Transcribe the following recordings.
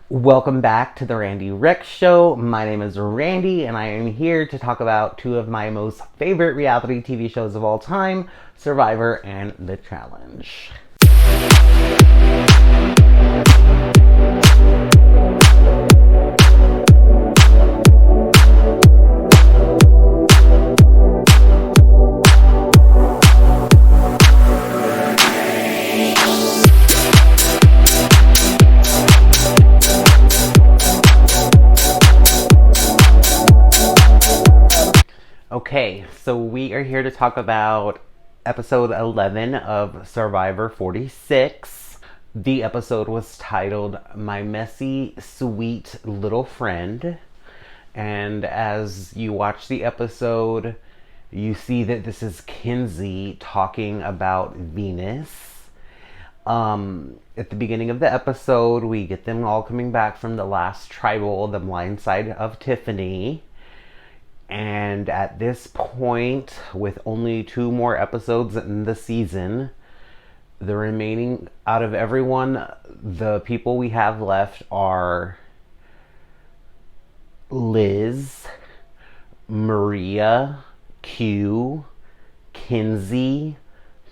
Welcome back to the Randy Rex Show. My name is Randy, and I am here to talk about two of my most favorite reality TV shows of all time, Survivor and The Challenge. Okay, so we are here to talk about episode 11 of Survivor 46. The episode was titled My Messy, Sweet Little Friend. And as you watch the episode, you see that this is Kenzie talking about Venus. At the beginning of the episode, we get them all coming back from the last tribal, the blind side of Tiffany. And at this point, with only 2 more episodes in the season, the remaining, out of everyone, the people we have left are Liz, Maria, Q, Kenzie,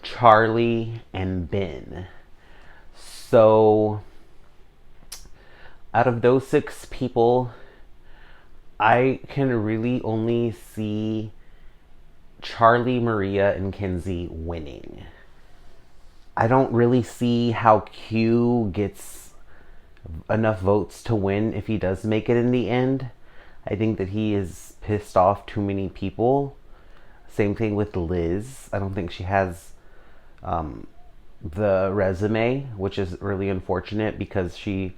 Charlie, and Ben. So, out of those 6 people, I can really only see Charlie, Maria, and Kenzie winning. I don't really see how Q gets enough votes to win if he does make it in the end. I think that he is pissed off too many people. Same thing with Liz. I don't think she has the resume, which is really unfortunate because she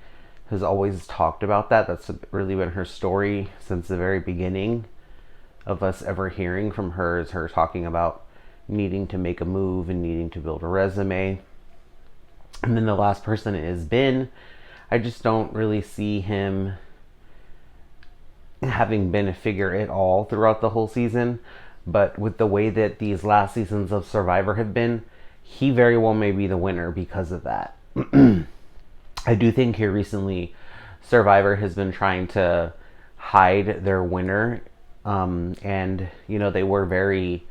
has always talked about that. That's really been her story since the very beginning of us ever hearing from her, is her talking about needing to make a move and needing to build a resume. And then the last person is Ben. I just don't really see him having been a figure at all throughout the whole season. But with the way that these last seasons of Survivor have been, he very well may be the winner because of that. I do think here recently, Survivor has been trying to hide their winner. And, you know, they were very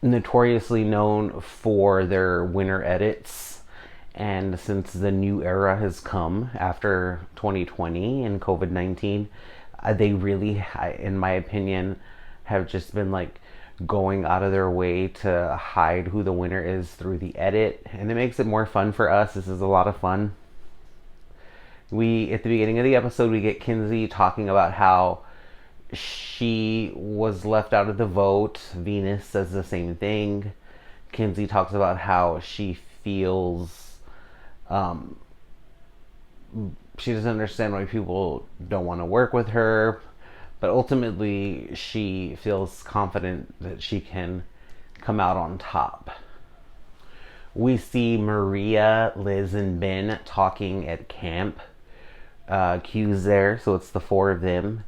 notoriously known for their winner edits. And since the new era has come after 2020 and COVID-19, they really, in my opinion, have just been like going out of their way to hide who the winner is through the edit, and it makes it more fun for us. This is a lot of fun. At the beginning of the episode, we get Kenzie talking about how she was left out of the vote. Venus says the same thing. Kenzie talks about how she feels she doesn't understand why people don't want to work with her. But ultimately, she feels confident that she can come out on top. We see Maria, Liz, and Ben talking at camp. Q's there, so it's the 4 of them.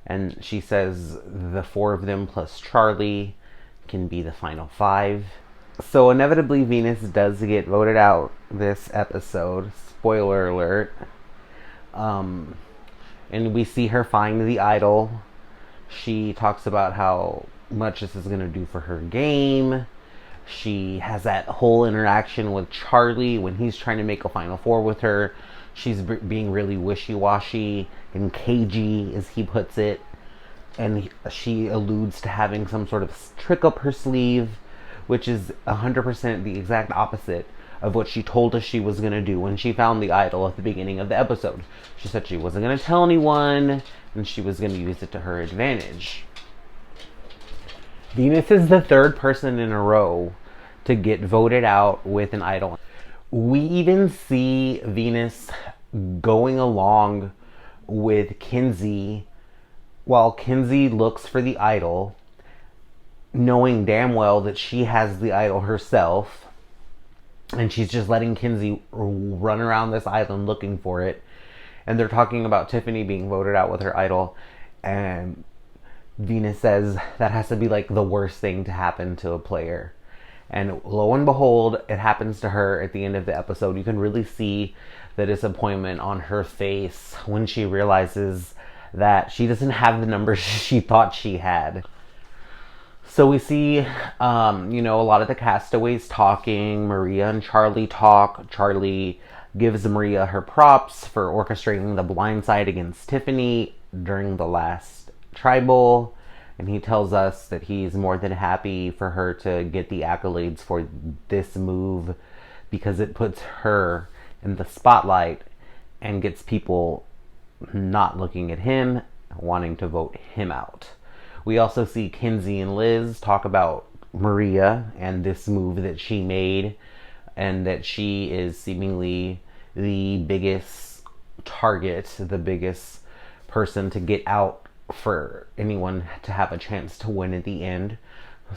And she says the 4 of them plus Charlie can be the final 5. So inevitably, Venus does get voted out this episode. Spoiler alert. And we see her find the idol. She talks about how much this is going to do for her game. She has that whole interaction with Charlie when he's trying to make a Final 4 with her. She's being really wishy-washy and cagey, as he puts it. And she alludes to having some sort of trick up her sleeve, which is 100% the exact opposite of what she told us she was going to do when she found the idol at the beginning of the episode. She said she wasn't going to tell anyone, and she was going to use it to her advantage. Venus is the 3rd person in a row to get voted out with an idol. We even see Venus going along with Kenzie while Kenzie looks for the idol, knowing damn well that she has the idol herself. And she's just letting Kenzie run around this island looking for it. And they're talking about Tiffany being voted out with her idol. And Venus says that has to be like the worst thing to happen to a player. And lo and behold, it happens to her at the end of the episode. You can really see the disappointment on her face when she realizes that she doesn't have the numbers she thought she had. So we see, a lot of the castaways talking. Maria and Charlie talk. Charlie gives Maria her props for orchestrating the blindside against Tiffany during the last tribal. And he tells us that he's more than happy for her to get the accolades for this move because it puts her in the spotlight and gets people not looking at him, wanting to vote him out. We also see Kinsey and Liz talk about Maria and this move that she made, and that she is seemingly the biggest target, the biggest person to get out for anyone to have a chance to win at the end.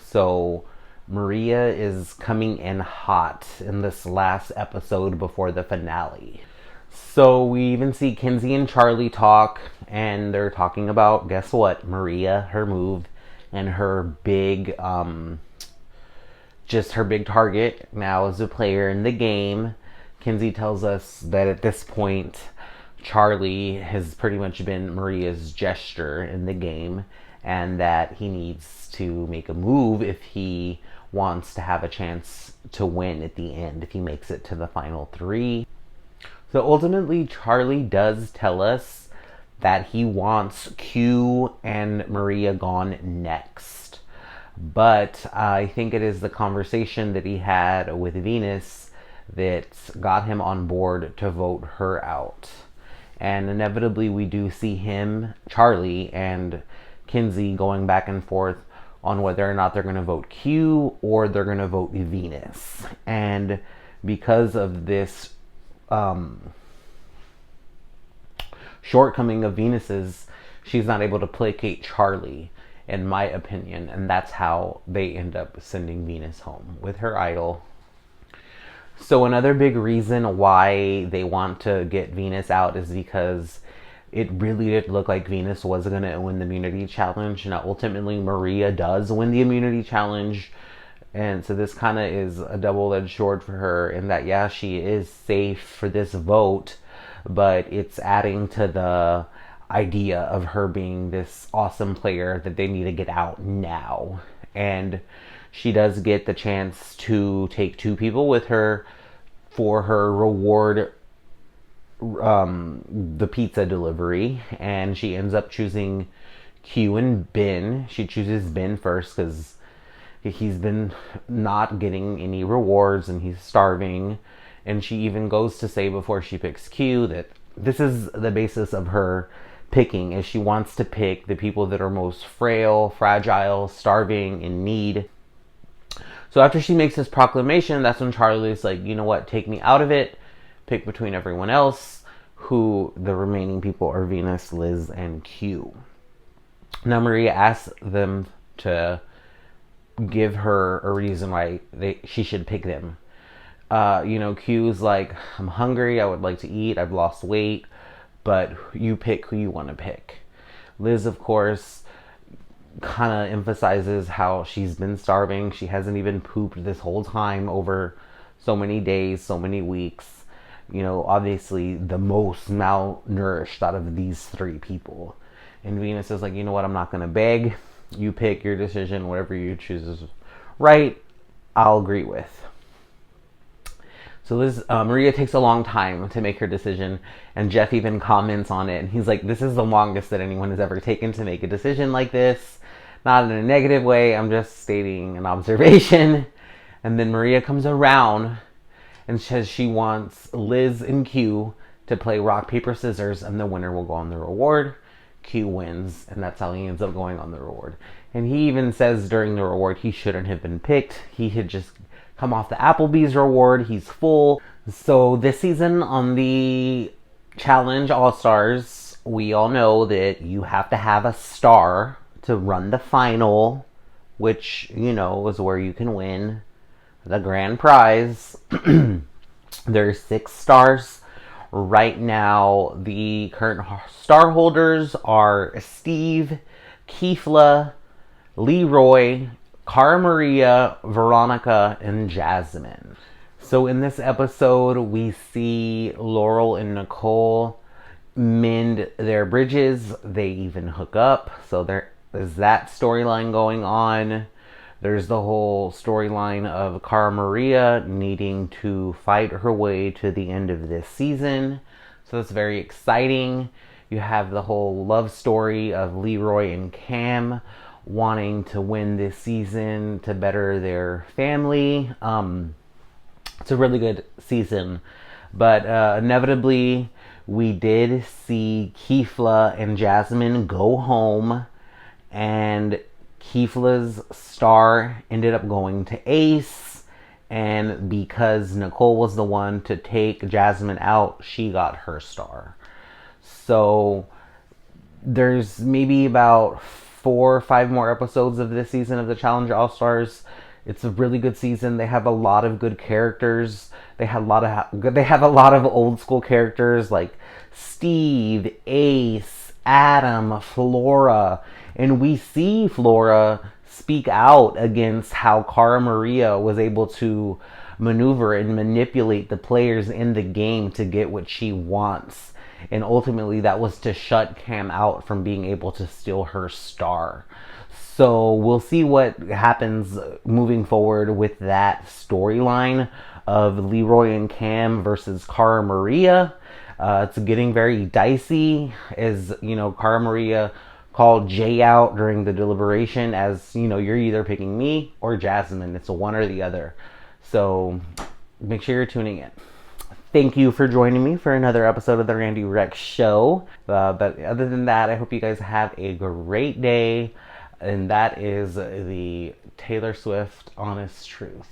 So Maria is coming in hot in this last episode before the finale. So we even see Kinsey and Charlie talk, and they're talking about, guess what, Maria, her move, and her big, just her big target now as a player in the game. Kinsey tells us that at this point, Charlie has pretty much been Maria's gesture in the game, and that he needs to make a move if he wants to have a chance to win at the end, if he makes it to the final three. So ultimately, Charlie does tell us that he wants Q and Maria gone next. But I think it is the conversation that he had with Venus that got him on board to vote her out. And inevitably, we do see him, Charlie, and Kinsey going back and forth on whether or not they're going to vote Q or they're going to vote Venus. And because of this shortcoming of Venus's, she's not able to placate Charlie, in my opinion, and that's how they end up sending Venus home with her idol. So another big reason why they want to get Venus out is because it really did look like Venus was going to win the immunity challenge. Now ultimately Maria does win the immunity challenge, and so this kind of is a double-edged sword for her in that, yeah, she is safe for this vote, but it's adding to the idea of her being this awesome player that they need to get out now. And she does get the chance to take two people with her for her reward, the pizza delivery, and she ends up choosing Q and Ben. She chooses Ben first because he's been not getting any rewards and he's starving. And she even goes to say before she picks Q that this is the basis of her picking, is she wants to pick the people that are most frail, fragile, starving, in need. So after she makes this proclamation, that's when Charlie's like, you know what, take me out of it, pick between everyone else, who the remaining people are Venus, Liz, and Q. Now Maria asks them to give her a reason why she should pick them. Q's like, I'm hungry, I would like to eat, I've lost weight, but you pick who you want to pick. Liz, of course, kind of emphasizes how she's been starving. She hasn't even pooped this whole time over so many days, so many weeks. Obviously the most malnourished out of these three people. And Venus is like, you know what, I'm not going to beg. You pick your decision, whatever you choose is right, I'll agree with. So Maria takes a long time to make her decision, and Jeff even comments on it, and he's like, this is the longest that anyone has ever taken to make a decision like this. Not in a negative way, I'm just stating an observation. And then Maria comes around and says she wants Liz and Q to play rock, paper, scissors, and the winner will go on the reward. Q wins, and that's how he ends up going on the reward. And he even says during the reward he shouldn't have been picked. He had just come off the Applebee's reward. He's full. So this season on the Challenge All-Stars, we all know that you have to have a star to run the final, which, is where you can win the grand prize. There's 6 stars. Right now, the current star holders are Steve, Keefla, Leroy, Cara Maria, Veronica, and Jasmine. So in this episode, we see Laurel and Nicole mend their bridges. They even hook up. So there is that storyline going on. There's the whole storyline of Cara Maria needing to fight her way to the end of this season. So that's very exciting. You have the whole love story of Leroy and Cam wanting to win this season to better their family. It's a really good season. But inevitably, we did see Kefla and Jasmine go home, and Kefla's star ended up going to Ace. And because Nicole was the one to take Jasmine out, she got her star. So there's maybe about 4 or 5 more episodes of this season of the Challenge All Stars. It's a really good season. They have a lot of good characters. They have a lot of old school characters like Steve, Ace, Adam, Flora, and we see Flora speak out against how Cara Maria was able to maneuver and manipulate the players in the game to get what she wants. And ultimately, that was to shut Cam out from being able to steal her star. So we'll see what happens moving forward with that storyline of Leroy and Cam versus Cara Maria. It's getting very dicey, as you know, Cara Maria called Jay out during the deliberation as, you know, you're either picking me or Jasmine. It's a one or the other. So make sure you're tuning in. Thank you for joining me for another episode of the Randy Rex Show. But other than that, I hope you guys have a great day. And that is the Taylor Swift Honest Truth.